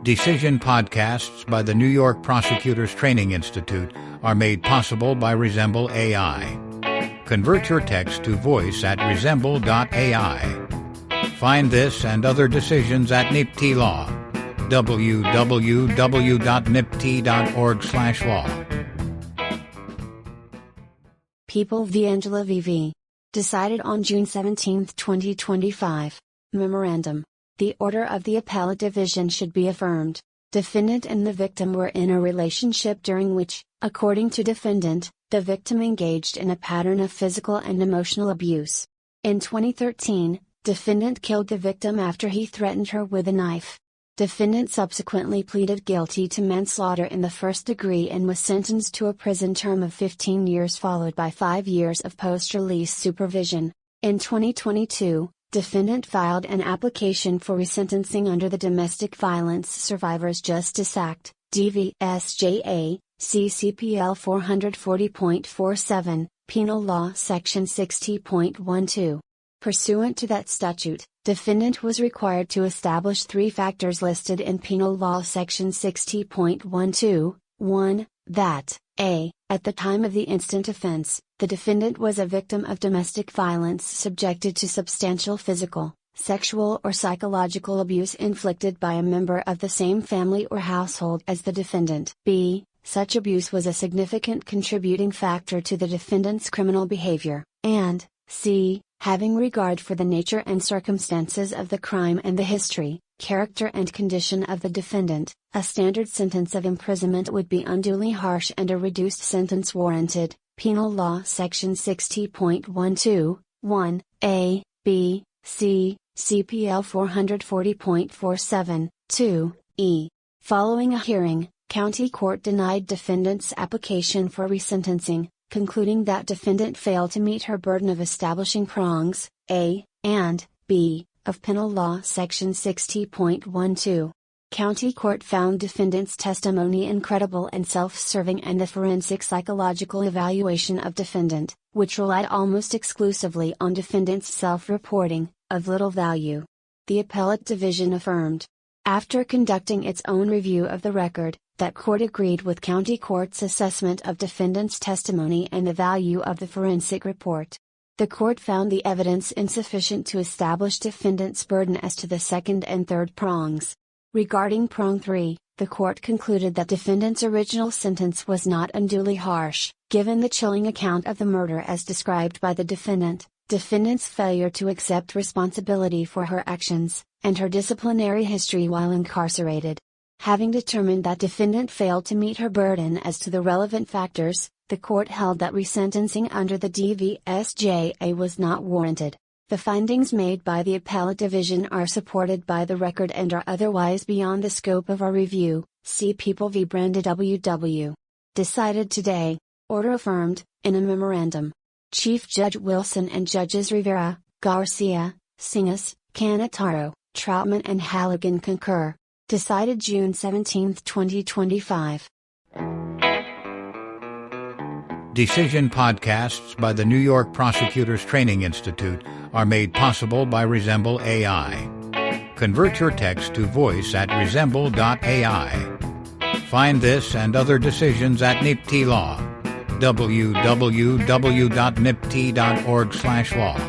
Decision podcasts by the New York Prosecutors Training Institute are made possible by Resemble AI. Convert your text to voice at resemble.ai. Find this and other decisions at NYPTI Law. www.nypti.org/law. People v. Angela v. Decided on June 17, 2025. Memorandum. The order of the Appellate Division should be affirmed. Defendant and the victim were in a relationship during which, according to defendant, the victim engaged in a pattern of physical and emotional abuse. In 2013, defendant killed the victim after he threatened her with a knife. Defendant subsequently pleaded guilty to manslaughter in the first degree and was sentenced to a prison term of 15 years followed by 5 years of post-release supervision. In 2022, defendant filed an application for resentencing under the Domestic Violence Survivors Justice Act, DVSJA, CCPL 440.47, Penal Law Section 60.12. Pursuant to that statute, defendant was required to establish 3 factors listed in Penal Law Section 60.12, 1. That, a. At the time of the instant offense, the defendant was a victim of domestic violence subjected to substantial physical, sexual or psychological abuse inflicted by a member of the same family or household as the defendant. B. Such abuse was a significant contributing factor to the defendant's criminal behavior. And, c. Having regard for the nature and circumstances of the crime and the history, character and condition of the defendant, a standard sentence of imprisonment would be unduly harsh and a reduced sentence warranted. Penal Law Section 60.12, 1, A, B, C, CPL 440.47, 2, E. Following a hearing, County Court denied defendant's application for resentencing, concluding that defendant failed to meet her burden of establishing prongs, A, and B, of Penal Law Section 60.12. County Court found defendant's testimony incredible and self-serving and the forensic psychological evaluation of defendant, which relied almost exclusively on defendant's self-reporting, of little value. The Appellate Division affirmed. After conducting its own review of the record, that court agreed with County Court's assessment of defendant's testimony and the value of the forensic report. The court found the evidence insufficient to establish defendant's burden as to the second and third prongs. Regarding prong 3, the court concluded that defendant's original sentence was not unduly harsh, given the chilling account of the murder as described by the defendant, defendant's failure to accept responsibility for her actions, and her disciplinary history while incarcerated. Having determined that defendant failed to meet her burden as to the relevant factors, the court held that resentencing under the DVSJA was not warranted. The findings made by the Appellate Division are supported by the record and are otherwise beyond the scope of our review. See People v. Brandon W.W. Decided today. Order affirmed, in a memorandum. Chief Judge Wilson and Judges Rivera, Garcia, Singas, Canataro, Troutman and Halligan concur. Decided June 17, 2025. Decision podcasts by the New York Prosecutors Training Institute are made possible by Resemble AI. Convert your text to voice at resemble.ai. Find this and other decisions at NYPTI Law. www.nypti.org/law.